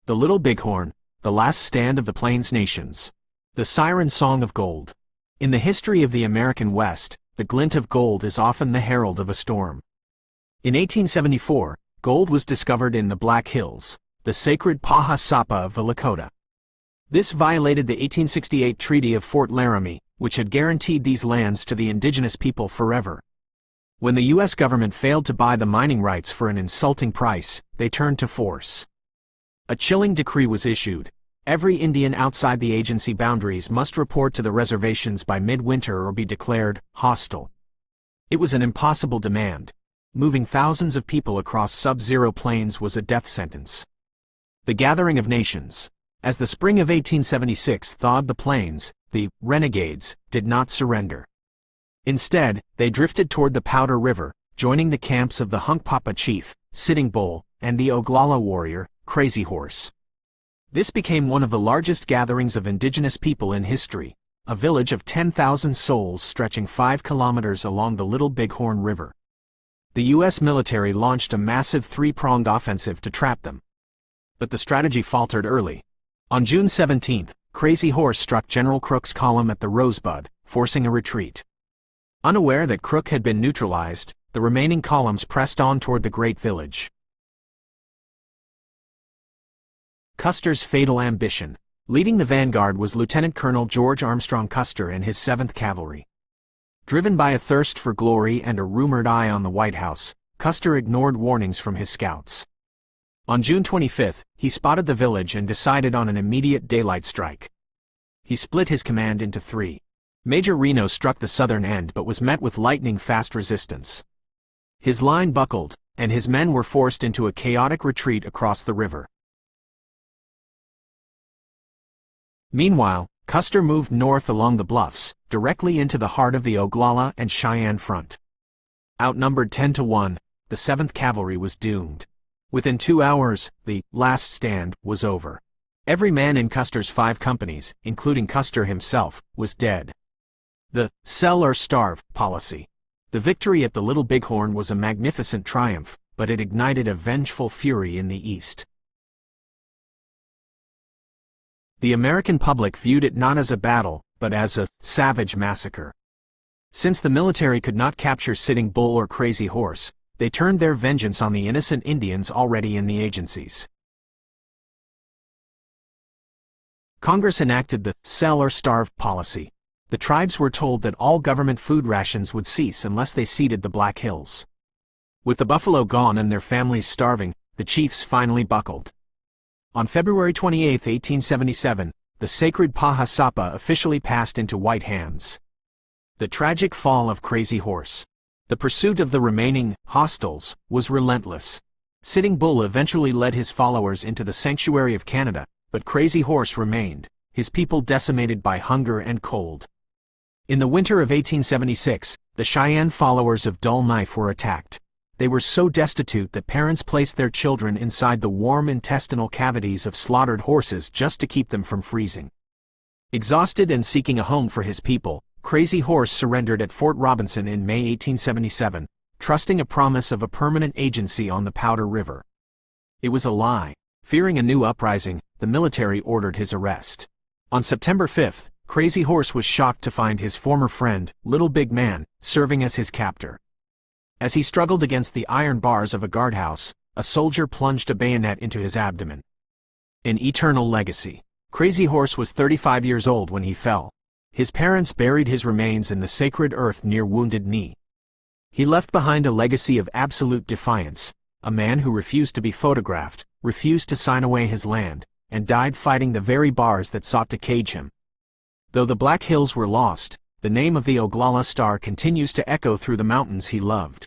The Little Bighorn, the last stand of the Plains nations. The Siren Song of Gold. In the history of the American West, the glint of gold is often the herald of a storm. In 1874, gold was discovered in the Black Hills, the sacred Paha Sapa of the Lakota. This violated the 1868 Treaty of Fort Laramie, which had guaranteed these lands to the indigenous people forever. When the U.S. government failed to buy the mining rights for an insulting price, they turned to force. A chilling decree was issued. Every Indian outside the agency boundaries must report to the reservations by midwinter or be declared hostile. It was an impossible demand. Moving thousands of people across sub-zero plains was a death sentence. The Gathering of Nations. As the spring of 1876 thawed the plains, the renegades did not surrender. Instead, they drifted toward the Powder River, joining the camps of the Hunkpapa chief, Sitting Bull, and the Oglala warrior, Crazy Horse. This became one of the largest gatherings of indigenous people in history, a village of 10,000 souls stretching 5 kilometers along the Little Bighorn River. The U.S. military launched a massive three-pronged offensive to trap them. But the strategy faltered early. On June 17, Crazy Horse struck General Crook's column at the Rosebud, forcing a retreat. Unaware that Crook had been neutralized, the remaining columns pressed on toward the great village. Custer's fatal ambition. Leading the vanguard was Lieutenant Colonel George Armstrong Custer and his 7th Cavalry. Driven by a thirst for glory and a rumored eye on the White House, Custer ignored warnings from his scouts. On June 25, he spotted the village and decided on an immediate daylight strike. He split his command into 3. Major Reno struck the southern end but was met with lightning-fast resistance. His line buckled, and his men were forced into a chaotic retreat across the river. Meanwhile, Custer moved north along the bluffs, directly into the heart of the Oglala and Cheyenne front. Outnumbered 10-1, the 7th Cavalry was doomed. Within 2 hours, the last stand was over. Every man in Custer's 5 companies, including Custer himself, was dead. The sell or starve policy. The victory at the Little Bighorn was a magnificent triumph, but it ignited a vengeful fury in the East. The American public viewed it not as a battle, but as a savage massacre. Since the military could not capture Sitting Bull or Crazy Horse, they turned their vengeance on the innocent Indians already in the agencies. Congress enacted the sell or starve policy. The tribes were told that all government food rations would cease unless they ceded the Black Hills. With the buffalo gone and their families starving, the chiefs finally buckled. On February 28, 1877, the sacred Paha Sapa officially passed into white hands. The tragic fall of Crazy Horse. The pursuit of the remaining hostiles was relentless. Sitting Bull eventually led his followers into the sanctuary of Canada, but Crazy Horse remained, his people decimated by hunger and cold. In the winter of 1876, the Cheyenne followers of Dull Knife were attacked. They were so destitute that parents placed their children inside the warm intestinal cavities of slaughtered horses just to keep them from freezing. Exhausted and seeking a home for his people, Crazy Horse surrendered at Fort Robinson in May 1877, trusting a promise of a permanent agency on the Powder River. It was a lie. Fearing a new uprising, the military ordered his arrest. On September 5, Crazy Horse was shocked to find his former friend, Little Big Man, serving as his captor. As he struggled against the iron bars of a guardhouse, a soldier plunged a bayonet into his abdomen. An eternal legacy. Crazy Horse was 35 years old when he fell. His parents buried his remains in the sacred earth near Wounded Knee. He left behind a legacy of absolute defiance, a man who refused to be photographed, refused to sign away his land, and died fighting the very bars that sought to cage him. Though the Black Hills were lost, the name of the Oglala star continues to echo through the mountains he loved.